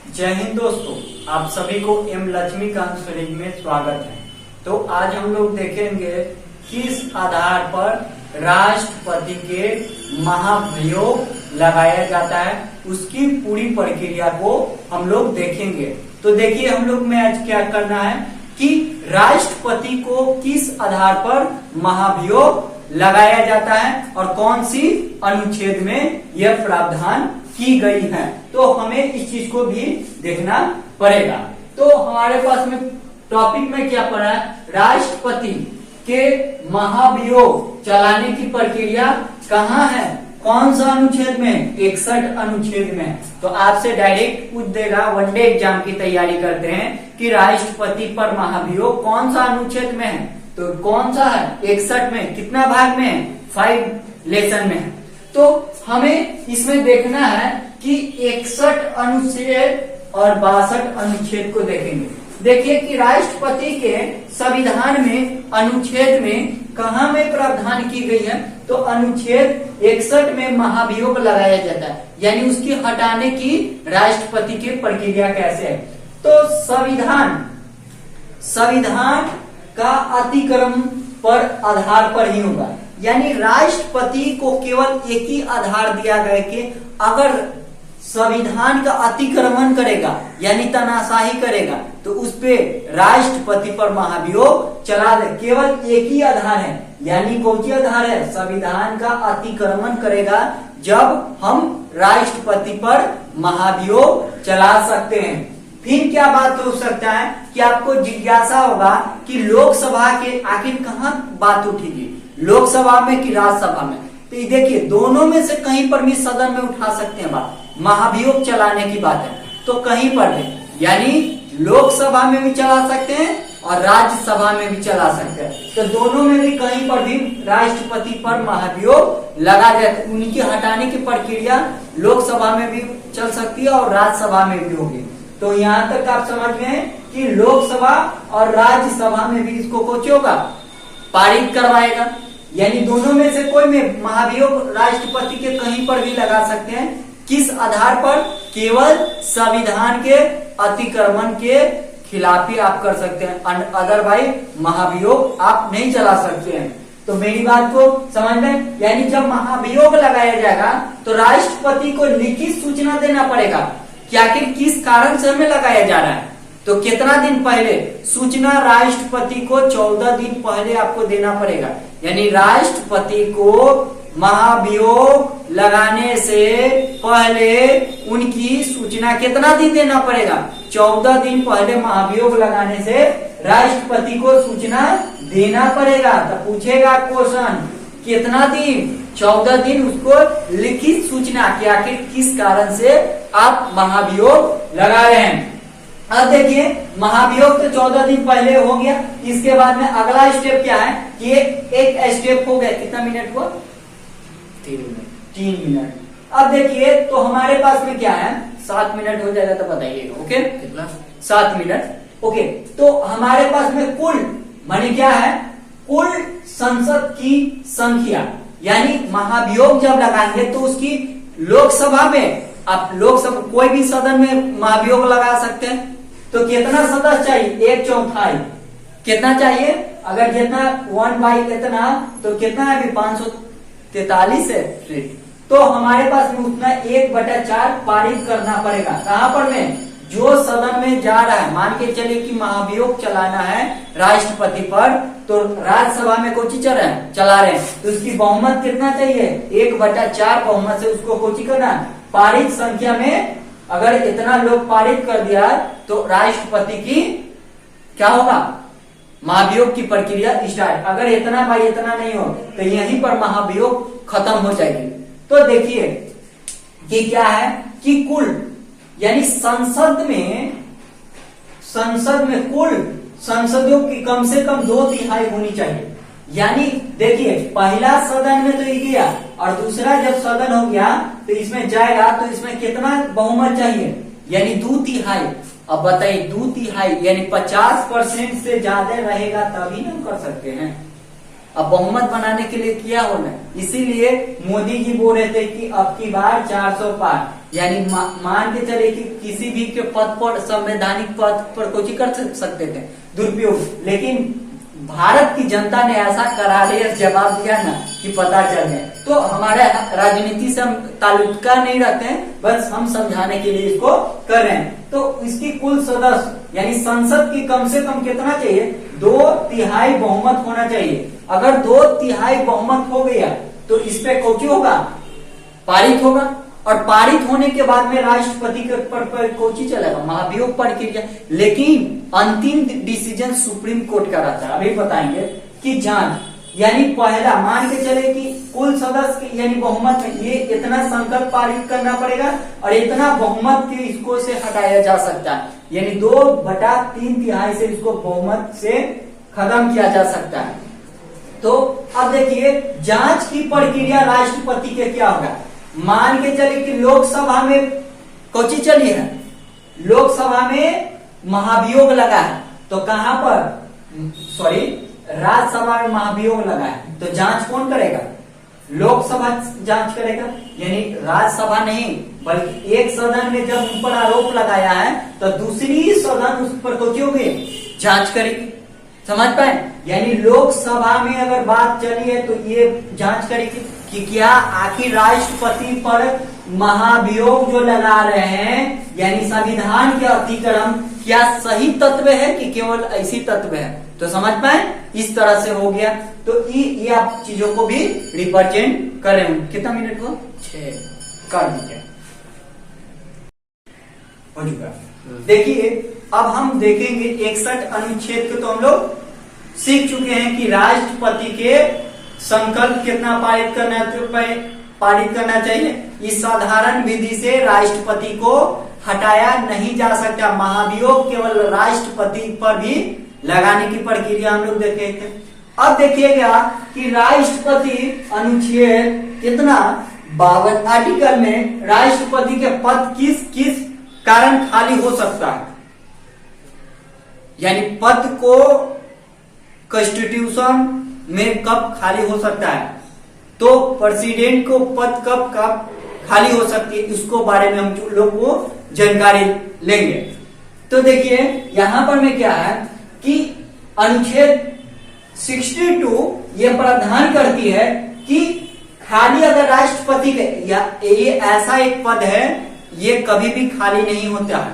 जय हिंद दोस्तों, आप सभी को एम लक्ष्मीकांत सीरीज में स्वागत है। तो आज हम लोग देखेंगे किस आधार पर राष्ट्रपति के महाभियोग लगाया जाता है, उसकी पूरी प्रक्रिया को हम लोग देखेंगे। तो देखिए हम लोग में आज क्या करना है कि राष्ट्रपति को किस आधार पर महाभियोग लगाया जाता है और कौन सी अनुच्छेद में यह प्रावधान की गई है, तो हमें इस चीज को भी देखना पड़ेगा। तो हमारे पास में टॉपिक में क्या पढ़ा है, राष्ट्रपति के महाभियोग चलाने की प्रक्रिया कहाँ है, कौन सा अनुच्छेद में, 61 अनुच्छेद में। तो आपसे डायरेक्ट पूछ देगा, वनडे एग्जाम की तैयारी करते हैं कि राष्ट्रपति पर महाभियोग कौन सा अनुच्छेद में है, तो कौन सा है, 61 में। कितना भाग में है, 5 लेसन में है। तो हमें इसमें देखना है कि 61 अनुच्छेद और 62 अनुच्छेद को देखेंगे। देखिए कि राष्ट्रपति के संविधान में अनुच्छेद में कहाँ में प्रावधान की गई है, तो अनुच्छेद 61 में महाभियोग लगाया जाता है, यानी उसकी हटाने की राष्ट्रपति की प्रक्रिया कैसे है। तो संविधान का अतिक्रमण पर आधार पर ही होगा, यानी राष्ट्रपति को केवल एक ही आधार दिया गया कि अगर संविधान का अतिक्रमण करेगा यानी तानाशाही करेगा तो उस पे राष्ट्रपति पर महाभियोग चला दे। केवल एक ही आधार है, यानी कौन सी आधार है, संविधान का अतिक्रमण करेगा जब हम राष्ट्रपति पर महाभियोग चला सकते हैं। फिर क्या बात हो सकता है कि आपको जिज्ञासा होगा कि लोकसभा के आखिर कहाँ बात उठेगी, लोकसभा में कि राज्यसभा में। तो ये देखिए दोनों में से कहीं पर भी सदन में उठा सकते हैं बात, महाभियोग चलाने की बात है तो कहीं पर भी, यानी लोकसभा में भी चला सकते हैं और राज्यसभा में भी चला सकते हैं। तो दोनों में भी कहीं पर भी राष्ट्रपति पर महाभियोग लगा जाए, उनकी हटाने की प्रक्रिया लोकसभा में भी चल सकती है और राज्यसभा में भी होगी। तो यहाँ तक आप समझ गए कि लोकसभा और राज्यसभा में भी इसको कुछ होगा, पारित करवाएगा, यानी दोनों में से कोई में महाभियोग राष्ट्रपति के कहीं पर भी लगा सकते हैं। किस आधार पर, केवल संविधान के अतिक्रमण के खिलाफ ही आप कर सकते हैं, अदरवाइज महाभियोग आप नहीं चला सकते हैं। तो मेरी बात को समझ में, यानी जब महाभियोग लगाया जाएगा तो राष्ट्रपति को लिखित सूचना देना पड़ेगा कि आखिर किस कारण से हमें लगाया जा रहा है। तो कितना दिन पहले सूचना राष्ट्रपति को 14 दिन पहले आपको देना पड़ेगा, यानी राष्ट्रपति को महाभियोग लगाने से पहले उनकी सूचना कितना दिन देना पड़ेगा, 14 दिन पहले महाभियोग लगाने से राष्ट्रपति को सूचना देना पड़ेगा। तो पूछेगा क्वेश्चन, कितना दिन, 14 दिन उसको लिखित सूचना कि आखिर किस कारण से आप महाभियोग लगा रहे हैं। अब देखिए महाभियोग तो 14 दिन पहले हो गया, इसके बाद में अगला स्टेप क्या है कि एक स्टेप हो गया, कितना मिनट हुआ, 3 मिनट। अब देखिए तो हमारे पास में क्या है, 7 मिनट हो जाएगा तो बताइएगा, ओके कितना, 7 मिनट, ओके। तो हमारे पास में कुल माने क्या है, कुल संसद की संख्या, यानी महाभियोग जब लगाएंगे तो उसकी लोकसभा में, आप लोकसभा कोई भी सदन में महाभियोग लगा सकते हैं। तो कितना सदस्य चाहिए, 1/4 कितना चाहिए, अगर जितना 1/, इतना तो कितना है, 543 है सीट। तो हमारे पास में उतना 1/4 पारित करना पड़ेगा। कहां पर में, जो सदन में जा रहा है, मान के चलिए कि महाभियोग चलाना है राष्ट्रपति पर, तो राज्यसभा में कोची चला रहे हैं, तो उसकी बहुमत कितना चाहिए, 1/4 बहुमत से उसको कोची करना, पारित संख्या में अगर इतना लोग पारित कर दिया तो राष्ट्रपति की क्या होगा, महाभियोग की प्रक्रिया स्टार्ट। अगर इतना भाई इतना नहीं हो तो यहीं पर महाभियोग खत्म हो जाएगी। तो देखिए कि क्या है कि कुल, यानी संसद में कुल संसदों की कम से कम 2/3 होनी चाहिए। यानी देखिए पहला सदन में तो ये गया और दूसरा जब सदन हो गया तो इसमें जाएगा, तो इसमें कितना बहुमत चाहिए, यानी 2/3। अब बताइए 2/3 यानी 50% से ज्यादा रहेगा तभी हम कर सकते हैं। अब बहुमत बनाने के लिए क्या होना है, इसीलिए मोदी जी बोल रहे थे कि अब की बार 400 पार, यानी मान के चले कि किसी भी के पद पर, संवैधानिक पद पर कुछ कर सकते थे दुरुपयोग, लेकिन भारत की जनता ने ऐसा करारे जवाब दिया ना कि पता चल गया। तो हमारे राजनीति से हम ताल्लुका नहीं रखते हैं, बस हम समझाने के लिए इसको कर रहे हैं। तो इसकी कुल सदस्य यानी संसद की कम से कम कितना चाहिए, 2/3 बहुमत होना चाहिए। अगर 2/3 बहुमत हो गया तो इस पे कौची होगा, पारित होगा, और पारित होने के बाद में राष्ट्रपति के पर कौची चलेगा, महाभियोग प्रक्रिया। लेकिन अंतिम डिसीजन सुप्रीम कोर्ट का रहता है। अभी बताएंगे कि जांच यानी पहला मान के चले कि कुल सदस्य यानी बहुमत में ये इतना संकल्प पारित करना पड़ेगा और इतना बहुमत के इसको से हटाया जा सकता है, यानी 2/3 से इसको बहुमत से खत्म किया जा सकता है। तो अब देखिए जांच की प्रक्रिया राष्ट्रपति के क्या होगा। मान के चले कि लोकसभा में कौची चली है, लोकसभा में महाभियोग लगा है, तो कहां पर, सॉरी राज्यसभा में महाभियोग लगा है, तो जांच कौन करेगा, लोकसभा जांच करेगा, यानी राज्यसभा नहीं बल्कि एक सदन में जब उन पर आरोप लगाया है तो दूसरी सदन उस पर कौची होगी, जांच करेगी। समझ पाए, यानी लोकसभा में अगर बात चली है तो ये जांच करेगी कि क्या आखिर राष्ट्रपति पर महाभियोग जो लगा रहे हैं यानी संविधान के अतिक्रमण क्या सही तत्व है कि केवल ऐसी तत्व है। तो समझ पाए, इस तरह से हो गया। तो ये आप चीजों को भी रिप्रेजेंट करें। कितना मिनट हो, 6 कर दीजिए, हो चुका। देखिए अब हम देखेंगे 61 अनुच्छेद को तो हम लोग सीख चुके हैं कि राष्ट्रपति के संकल्प कितना पारित करना चाहिए। इस साधारण विधि से राष्ट्रपति को हटाया नहीं जा सकता। महाभियोग केवल राष्ट्रपति पर भी लगाने की प्रक्रिया हम लोग देखे थे। अब देखिएगा कि राष्ट्रपति अनुच्छेद कितना 52 आर्टिकल में राष्ट्रपति के पद किस किस कारण खाली हो सकता है, यानी पद को कॉन्स्टिट्यूशन में कब खाली हो सकता है, तो प्रेसिडेंट को पद कब कब खाली हो सकती है, इसको बारे में हम लोग को जानकारी लेंगे। तो देखिए यहां पर में क्या है कि अनुच्छेद 62 ये प्रावधान करती है कि खाली अगर राष्ट्रपति के या ये ऐसा एक पद है ये कभी भी खाली नहीं होता है।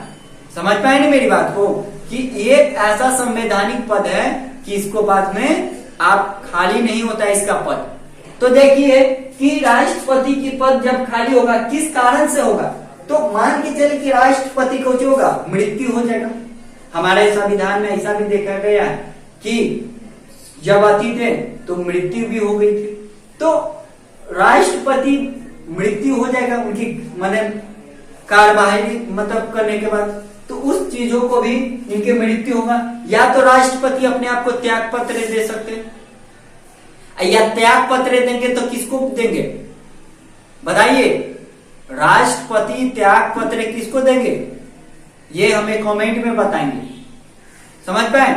समझ पाए ना मेरी बात को, कि ये ऐसा संवैधानिक पद है कि इसको बाद में आप खाली नहीं होता इसका पद। तो देखिए कि राष्ट्रपति की पद जब खाली होगा किस कारण से होगा, तो मान के चले कि राष्ट्रपति को जो होगा मृत्यु हो जाएगा। हमारे संविधान में ऐसा भी देखा गया है कि जब अति थे तो मृत्यु भी हो गई थी, तो राष्ट्रपति मृत्यु हो जाएगा उनकी मतलब कार्यवाही मतलब करने के बाद, तो उस चीजों को भी इनके मृत्यु होगा। या तो राष्ट्रपति अपने आप को त्याग पत्र दे सकते हैं, या त्याग पत्र देंगे तो किसको देंगे बताइए, राष्ट्रपति त्याग पत्र किसको देंगे ये हमें कमेंट में बताएंगे। समझ पाए,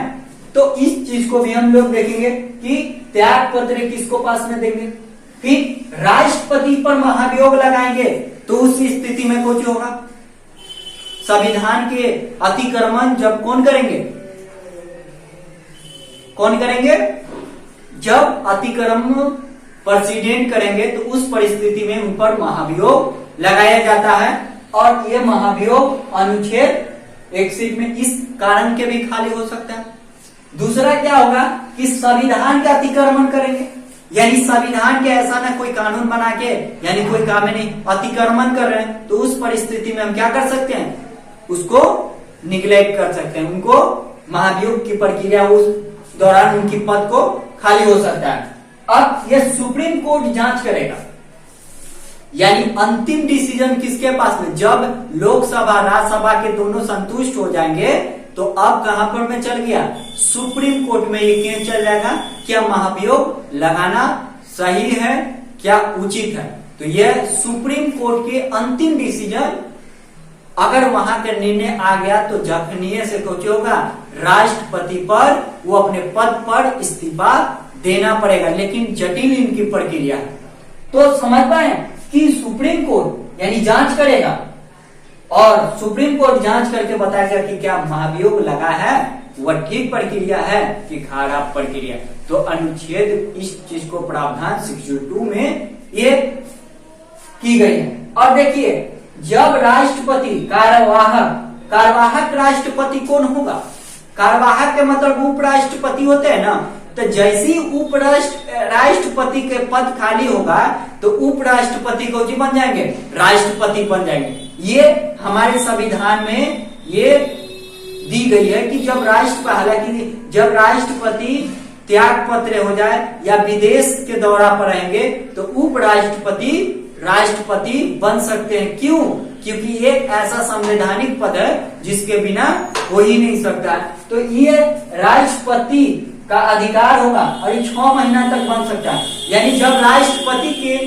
तो इस चीज को भी हम लोग देखेंगे कि त्याग पत्र किसको पास में देंगे। फिर राष्ट्रपति पर महाभियोग लगाएंगे तो उस स्थिति में कुछ होगा, संविधान के अतिक्रमण जब कौन करेंगे, जब अतिक्रमण प्रेसिडेंट करेंगे तो उस परिस्थिति में उन पर महाभियोग लगाया जाता है। और ये महाभियोग अनुच्छेद 61 में इस कारण के भी खाली हो सकता है। दूसरा क्या होगा कि संविधान का अतिक्रमण करेंगे, यानी संविधान के ऐसा ना कोई कानून बना के यानी कोई काम नहीं अतिक्रमण कर रहे हैं, तो उस परिस्थिति में हम क्या कर सकते हैं, उसको निग्लेक्ट कर सकते हैं, उनको महाभियोग की प्रक्रिया उस दौरान उनकी पद को खाली हो सकता है। अब यह सुप्रीम कोर्ट जांच करेगा, यानी अंतिम डिसीजन किसके पास में, जब लोकसभा राज्यसभा के दोनों संतुष्ट हो जाएंगे तो अब कहां पर में चल गया, सुप्रीम कोर्ट में ये केस चल जाएगा, क्या महाभियोग लगाना सही है, क्या उचित है। तो यह सुप्रीम कोर्ट के अंतिम डिसीजन, अगर वहां का निर्णय आ गया तो जखनीय से कुछ होगा, राष्ट्रपति पर वो अपने पद पर इस्तीफा देना पड़ेगा, लेकिन जटिल इनकी प्रक्रिया है। तो समझ पाए कि सुप्रीम कोर्ट यानी जांच करेगा और सुप्रीम कोर्ट जांच करके बताएगा कि क्या महाभियोग लगा है वह ठीक प्रक्रिया है कि खराब प्रक्रिया। तो अनुच्छेद इस चीज को प्रावधान 62 में ये की गई है। और देखिए, जब राष्ट्रपति कार्यवाहक राष्ट्रपति कौन होगा? कार्यवाहक के मतलब उपराष्ट्रपति होते हैं ना, तो जैसे राष्ट्रपति के पद खाली होगा तो उपराष्ट्रपति को जी बन जाएंगे, राष्ट्रपति बन जाएंगे। ये हमारे संविधान में ये दी गई है कि हालांकि जब राष्ट्रपति त्याग पत्र हो जाए या विदेश के दौरा पर रहेंगे तो उपराष्ट्रपति राष्ट्रपति बन सकते हैं। क्यों? क्योंकि ये ऐसा संवैधानिक पद है जिसके बिना हो ही नहीं सकता। तो ये राष्ट्रपति का अधिकार होगा और ये 6 महीना तक बन सकता है। यानी जब राष्ट्रपति के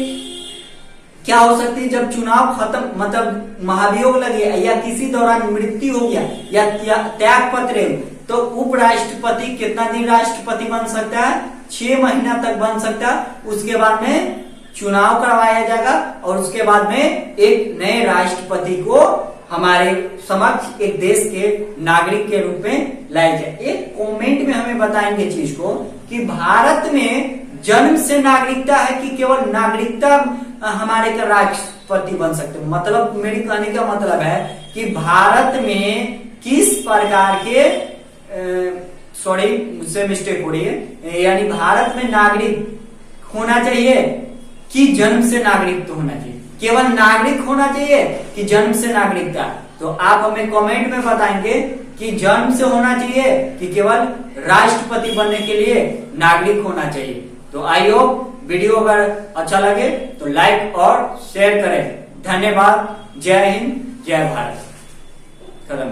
क्या हो सकती है, जब चुनाव खत्म मतलब महाभियोग लगे या किसी दौरान मृत्यु हो गया या त्याग पत्र, तो उपराष्ट्रपति कितना दिन राष्ट्रपति बन सकता है? 6 महीना तक बन सकता है। उसके बाद में चुनाव करवाया जाएगा और उसके बाद में एक नए राष्ट्रपति को हमारे समक्ष एक देश के नागरिक के रूप में लाया जाए। एक कमेंट में हमें बताएंगे चीज को कि भारत में जन्म से नागरिकता है कि केवल नागरिकता हमारे का राष्ट्रपति बन सकते हैं। मतलब मेरे कहने का मतलब है कि भारत में किस प्रकार के सॉरी मुझसे मिस्टेक हो रही है, यानी भारत में नागरिक होना चाहिए कि जन्म से नागरिक तो होना चाहिए, केवल नागरिक होना चाहिए कि जन्म से नागरिकता। तो आप हमें कमेंट में बताएंगे कि जन्म से होना चाहिए कि केवल राष्ट्रपति बनने के लिए नागरिक होना चाहिए। तो आई होप वीडियो अगर अच्छा लगे तो लाइक और शेयर करें। धन्यवाद। जय हिंद, जय भारत। खत्म।